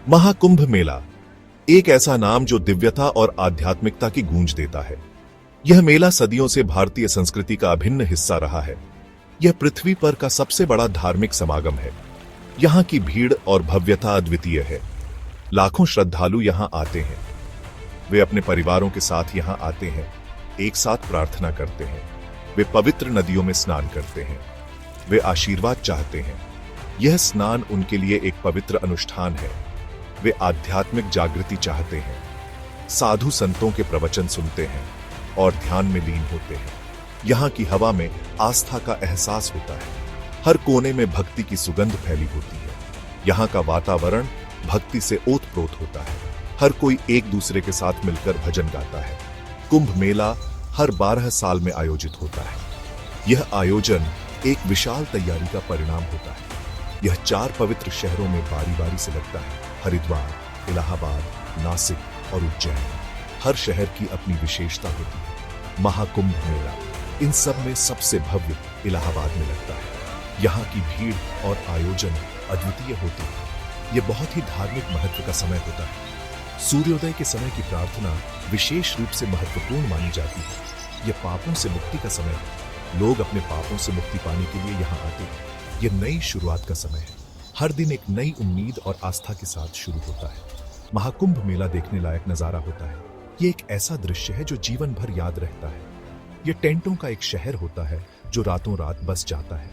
महाकुंभ मेला एक ऐसा नाम जो दिव्यता और आध्यात्मिकता की गूंज देता है। यह मेला सदियों से भारतीय संस्कृति का अभिन्न हिस्सा रहा है। यह पृथ्वी पर का सबसे बड़ा धार्मिक समागम है। यहाँ की भीड़ और भव्यता अद्वितीय है। लाखों श्रद्धालु यहाँ आते हैं। वे अपने परिवारों के साथ यहाँ आते हैं, एक साथ प्रार्थना करते हैं। वे पवित्र नदियों में स्नान करते हैं। वे आशीर्वाद चाहते हैं। यह स्नान उनके लिए एक पवित्र अनुष्ठान है। वे आध्यात्मिक जागृति चाहते हैं, साधु संतों के प्रवचन सुनते हैं और ध्यान में लीन होते हैं। यहाँ की हवा में आस्था का एहसास होता है। हर कोने में भक्ति की सुगंध फैली होती है। यहाँ का वातावरण भक्ति से ओतप्रोत होता है। हर कोई एक दूसरे के साथ मिलकर भजन गाता है। कुंभ मेला हर 12 साल में आयोजित होता है। यह आयोजन एक विशाल तैयारी का परिणाम होता है। यह 4 पवित्र शहरों में बारी बारी से लगता है: हरिद्वार, इलाहाबाद, नासिक और उज्जैन। हर शहर की अपनी विशेषता होती है। महाकुंभ मेला इन सब में सबसे भव्य इलाहाबाद में लगता है। यहाँ की भीड़ और आयोजन अद्वितीय होते हैं। यह बहुत ही धार्मिक महत्व का समय होता है। सूर्योदय के समय की प्रार्थना विशेष रूप से महत्वपूर्ण मानी जाती है। यह पापों से मुक्ति का समय है। लोग अपने पापों से मुक्ति पाने के लिए यहाँ आते हैं। यह नई शुरुआत का समय है। हर दिन एक नई उम्मीद और आस्था के साथ शुरू होता है। महाकुंभ मेला देखने लायक नजारा होता है। यह एक ऐसा दृश्य है जो जीवन भर याद रहता है। यह टेंटों का एक शहर होता है जो रातों रात बस जाता है।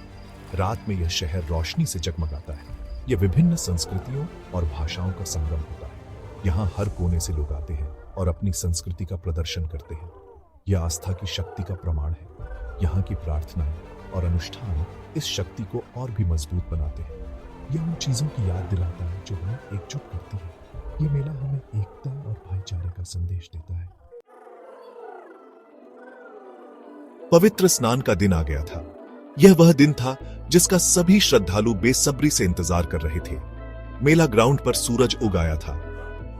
रात में यह शहर रोशनी से जगमगाता है। यह विभिन्न संस्कृतियों और भाषाओं का संगम होता है। यहाँ हर कोने से लोग आते हैं और अपनी संस्कृति का प्रदर्शन करते हैं। यह आस्था की शक्ति का प्रमाण है। यहाँ की प्रार्थनाएं और अनुष्ठान इस शक्ति को और भी मजबूत बनाते हैं। यह उन चीजों की याद दिलाता है जो हमें एकजुट करती है। यह मेला हमें एकता और भाईचारे का संदेश देता है। पवित्र स्नान का दिन आ गया था। यह वह दिन था जिसका सभी श्रद्धालु बेसब्री से इंतजार कर रहे थे। मेला ग्राउंड पर सूरज उग आया था।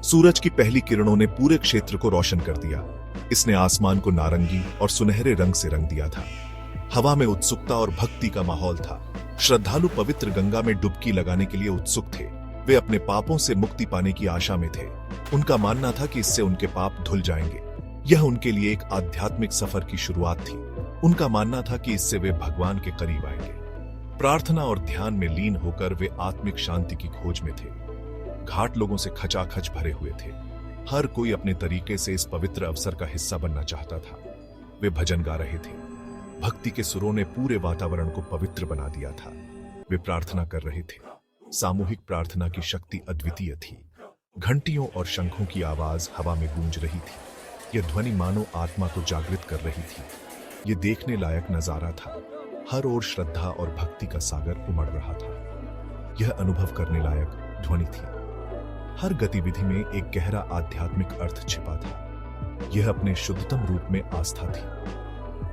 सूरज की पहली किरणों ने पूरे क्षेत्र को रोशन कर दिया। इसने आसमान को नारंगी और सुनहरे रंग से रंग दिया था। हवा में उत्सुकता और भक्ति का माहौल था। श्रद्धालु पवित्र गंगा में डुबकी लगाने के लिए उत्सुक थे। वे अपने पापों से मुक्ति पाने की आशा में थे। उनका मानना था कि इससे उनके पाप धुल जाएंगे। यह उनके लिए एक आध्यात्मिक सफर की शुरुआत थी। उनका मानना था कि इससे वे भगवान के करीब आएंगे। प्रार्थना और ध्यान में लीन होकर वे आत्मिक शांति की खोज में थे। घाट लोगों से खचाखच भरे हुए थे। हर कोई अपने तरीके से इस पवित्र अवसर का हिस्सा बनना चाहता था। वे भजन गा रहे थे। भक्ति के सुरों ने पूरे वातावरण को पवित्र बना दिया था। वे प्रार्थना कर रहे थे। सामूहिक प्रार्थना की शक्ति अद्वितीय थी। घंटियों और शंखों की आवाज हवा में गूंज रही थी। यह ध्वनि मानो आत्मा को जागृत कर रही थी। यह देखने लायक नजारा था। हर ओर श्रद्धा और भक्ति का सागर उमड़ रहा था। यह अनुभव करने लायक ध्वनि थी। हर गतिविधि में एक गहरा आध्यात्मिक अर्थ छिपा था। यह अपने शुद्धतम रूप में आस्था थी।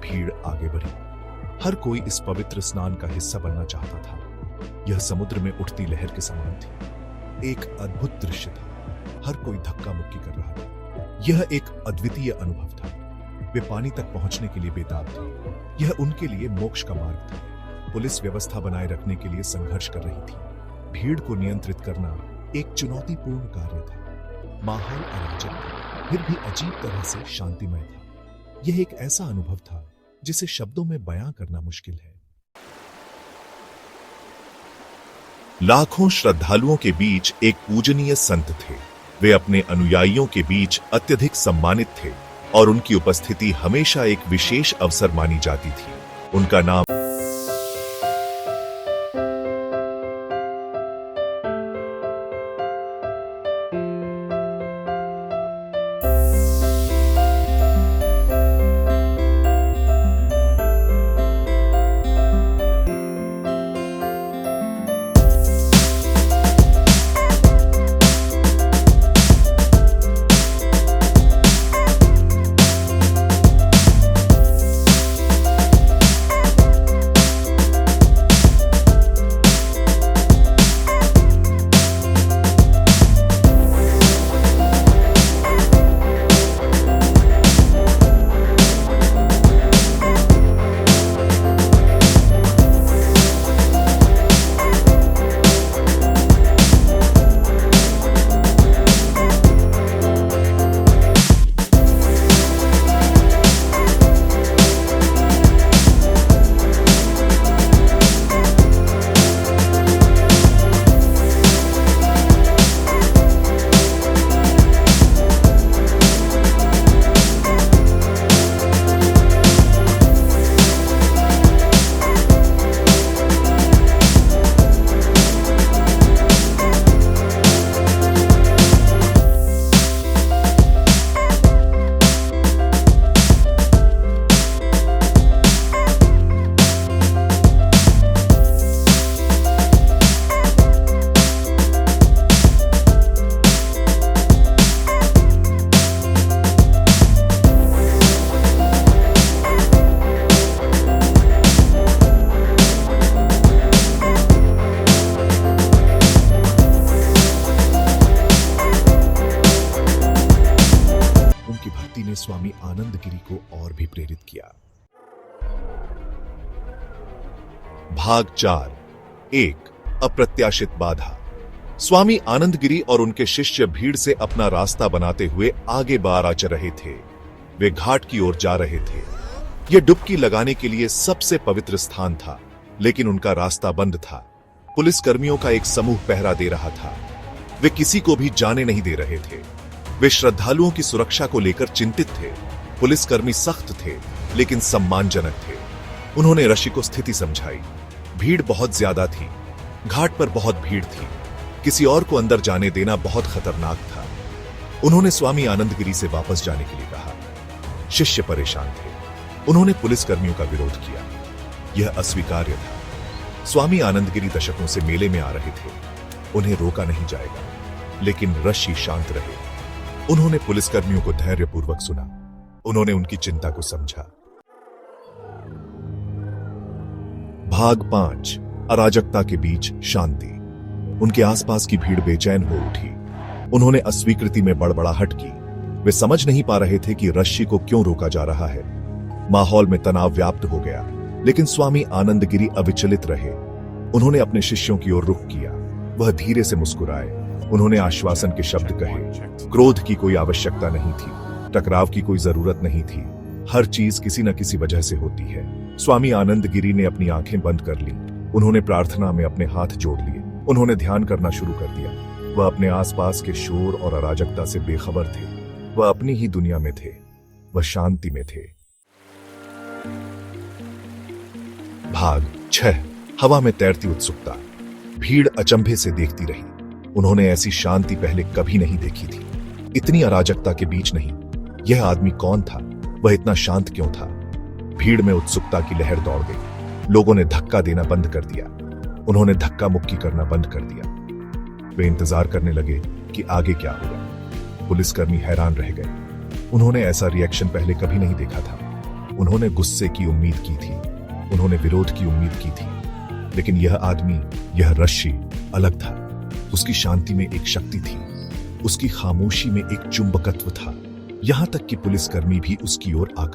भीड़ आगे बढ़ी। हर कोई इस पवित्र स्नान का हिस्सा बनना चाहता था। यह समुद्र में उठती लहर के समान थी। एक अद्भुत दृश्य था। हर कोई धक्का मुक्की कर रहा था। यह एक अद्वितीय अनुभव था। वे पानी तक पहुंचने के लिए बेताब थे। यह उनके लिए मोक्ष का मार्ग था। पुलिस व्यवस्था बनाए रखने के लिए संघर्ष कर रही थी। भीड़ को नियंत्रित करना एक चुनौतीपूर्ण कार्य था। माहौल अराजक था, फिर भी अजीब तरह से शांतिमय था। यह एक ऐसा अनुभव था जिसे शब्दों में बयां करना मुश्किल है। लाखों श्रद्धालुओं के बीच एक पूजनीय संत थे। वे अपने अनुयायियों के बीच अत्यधिक सम्मानित थे और उनकी उपस्थिति हमेशा एक विशेष अवसर मानी जाती थी। उनका नाम स्वामी आनंदगिरी को और भी प्रेरित किया। भाग 4। 1 अप्रत्याशित बाधा। स्वामी आनंदगिरी और उनके शिष्य भीड़ से अपना रास्ता बनाते हुए आगे बार चल रहे थे। वे घाट की ओर जा रहे थे। यह डुबकी लगाने के लिए सबसे पवित्र स्थान था, लेकिन उनका रास्ता बंद था। पुलिस कर्मियों का एक समूह पहरा दे रहा था। वे किसी को भी जाने नहीं दे रहे थे। वे श्रद्धालुओं की सुरक्षा को लेकर चिंतित थे। पुलिसकर्मी सख्त थे, लेकिन सम्मानजनक थे। उन्होंने ऋषि को स्थिति समझाई। भीड़ बहुत ज्यादा थी, घाट पर बहुत भीड़ थी, किसी और को अंदर जाने देना बहुत खतरनाक था। उन्होंने स्वामी आनंदगिरी से वापस जाने के लिए कहा। शिष्य परेशान थे। उन्होंने पुलिसकर्मियों का विरोध किया। यह अस्वीकार्य था। स्वामी आनंदगिरी दशकों से मेले में आ रहे थे। उन्हें रोका नहीं जाएगा। लेकिन ऋषि शांत रहे। उन्होंने पुलिसकर्मियों को धैर्यपूर्वक सुना। उन्होंने उनकी चिंता को समझा। भाग 5। अराजकता के बीच शांति। उनके आसपास की भीड़ बेचैन हो उठी। उन्होंने अस्वीकृति में बड़बड़ाहट की। वे समझ नहीं पा रहे थे कि ऋषि को क्यों रोका जा रहा है। माहौल में तनाव व्याप्त हो गया, लेकिन स्वामी आनंदगिरी अविचलित रहे। उन्होंने अपने शिष्यों की ओर रुख किया। वह धीरे से मुस्कुराए। उन्होंने आश्वासन के शब्द कहे। क्रोध की कोई आवश्यकता नहीं थी, टकराव की कोई जरूरत नहीं थी। हर चीज किसी न किसी वजह से होती है। स्वामी आनंदगिरी ने अपनी आंखें बंद कर ली। उन्होंने प्रार्थना में अपने हाथ जोड़ लिए। उन्होंने ध्यान करना शुरू कर दिया। वह अपने आसपास के शोर और अराजकता से बेखबर थे। वह अपनी ही दुनिया में थे। वह शांति में थे। भाग 6। हवा में तैरती उत्सुकता। भीड़ अचंभे से देखती रही। उन्होंने ऐसी शांति पहले कभी नहीं देखी थी। इतनी अराजकता के बीच नहीं। यह आदमी कौन था? वह इतना शांत क्यों था? भीड़ में उत्सुकता की लहर दौड़ गई। लोगों ने धक्का देना बंद कर दिया। उन्होंने धक्का मुक्की करना बंद कर दिया। वे इंतजार करने लगे कि आगे क्या होगा। पुलिसकर्मी हैरान रह गए। उन्होंने ऐसा रिएक्शन पहले कभी नहीं देखा था। उन्होंने गुस्से की उम्मीद की थी। उन्होंने विरोध की उम्मीद की थी। लेकिन यह आदमी, यह ऋषि अलग था। उसकी शांति में एक शक्ति थी। उसकी खामोशी में एक चुंबकत्व था। यहां तक कि पुलिसकर्मी भी उसकी ओर आकर